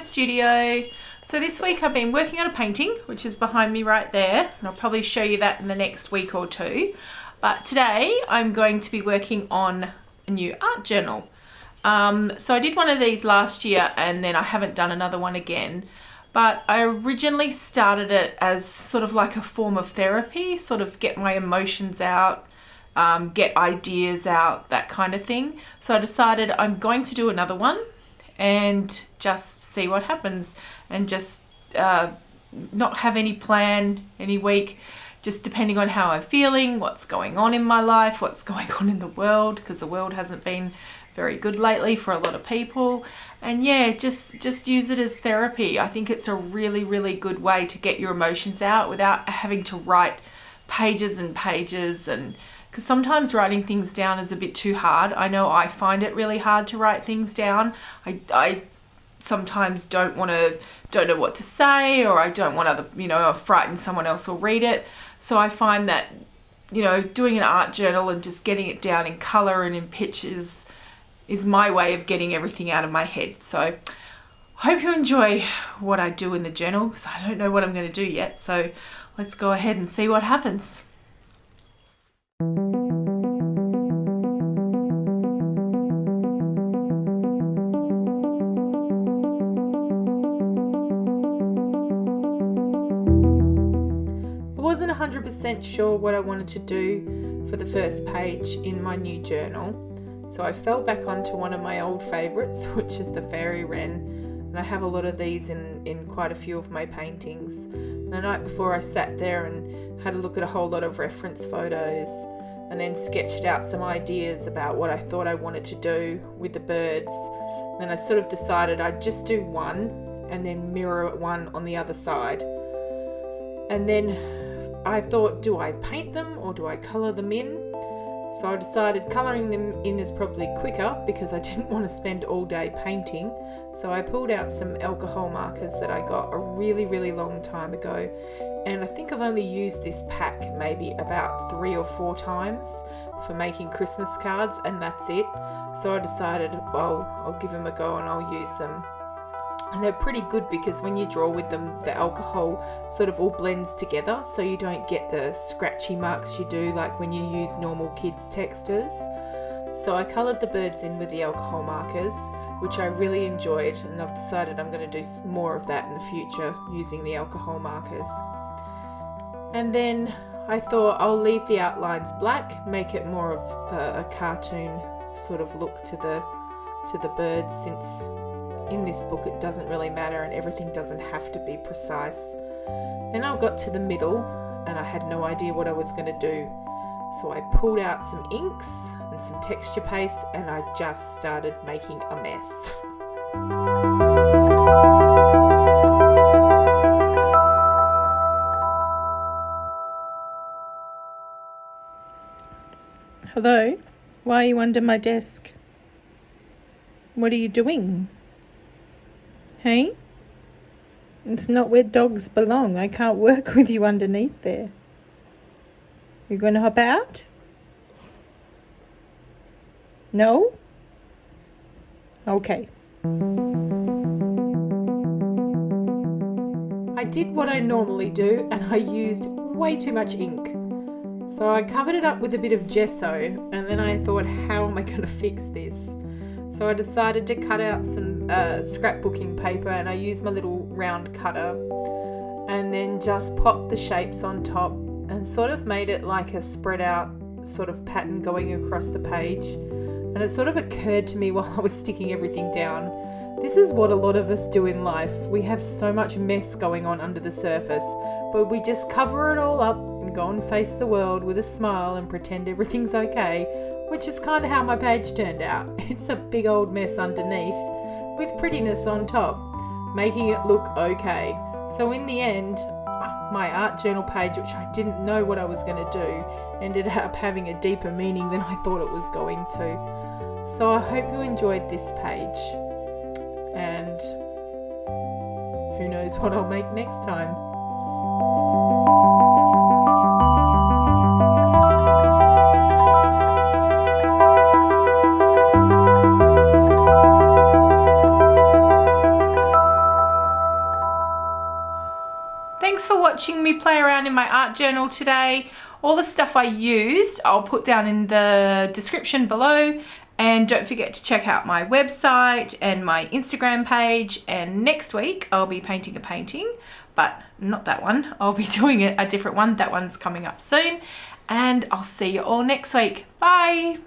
studio. So this week I've been working on a painting, which is behind me right there, and I'll probably show you that in the next week or two. But today I'm going to be working on a new art journal. So I did one of these last year and then I haven't done another one again. But I originally started it as sort of like a form of therapy, sort of get my emotions out, get ideas out, that kind of thing. So I decided I'm going to do another one and just see what happens, and just not have any plan any week, just depending on how I'm feeling, what's going on in my life, what's going on in the world, because the world hasn't been very good lately for a lot of people. And yeah, just use it as therapy. I think it's a really, really good way to get your emotions out without having to write pages and pages, and because sometimes writing things down is a bit too hard. I know I find it really hard to write things down. I sometimes don't know what to say, or I don't want to frighten someone else will read it. So I find that, doing an art journal and just getting it down in color and in pictures is my way of getting everything out of my head. So I hope you enjoy what I do in the journal, because I don't know what I'm going to do yet. So let's go ahead and see what happens. I wasn't 100% sure what I wanted to do for the first page in my new journal, so I fell back onto one of my old favourites, which is the fairy wren, and I have a lot of these in quite a few of my paintings. The night before I sat there and had a look at a whole lot of reference photos, and then sketched out some ideas about what I thought I wanted to do with the birds. Then I sort of decided I'd just do one and then mirror one on the other side. And then I thought, do I paint them or do I colour them in? So I decided colouring them in is probably quicker, because I didn't want to spend all day painting. So I pulled out some alcohol markers that I got a really, really long time ago. And I think I've only used this pack maybe about 3 or 4 times for making Christmas cards, and that's it. So I decided, well, I'll give them a go and I'll use them. And they're pretty good, because when you draw with them, the alcohol sort of all blends together, so you don't get the scratchy marks you do like when you use normal kids' textures. So I coloured the birds in with the alcohol markers, which I really enjoyed, and I've decided I'm going to do more of that in the future using the alcohol markers. And then I thought I'll leave the outlines black, make it more of a cartoon sort of look to the birds, since in this book it doesn't really matter and everything doesn't have to be precise. Then I got to the middle and I had no idea what I was going to do. So I pulled out some inks and some texture paste and I just started making a mess. Hello? Why are you under my desk? What are you doing? Hey? It's not where dogs belong. I can't work with you underneath there. You're going to hop out? No? Okay. I did what I normally do, and I used way too much ink. So I covered it up with a bit of gesso, and then I thought, how am I going to fix this? So I decided to cut out some scrapbooking paper, and I used my little round cutter and then just popped the shapes on top and sort of made it like a spread out sort of pattern going across the page. And it sort of occurred to me while I was sticking everything down, this is what a lot of us do in life. We have so much mess going on under the surface, but we just cover it all up and go and face the world with a smile and pretend everything's okay, which is kind of how my page turned out. It's a big old mess underneath with prettiness on top, making it look okay. So in the end, my art journal page, which I didn't know what I was going to do, ended up having a deeper meaning than I thought it was going to. So I hope you enjoyed this page, and who knows what I'll make next time. watching me play around in my art journal today. All the stuff I used I'll put down in the description below, and don't forget to check out my website and my Instagram page. And next week I'll be painting a painting, but not that one. I'll be doing a different one. That one's coming up soon, and I'll see you all next week. Bye.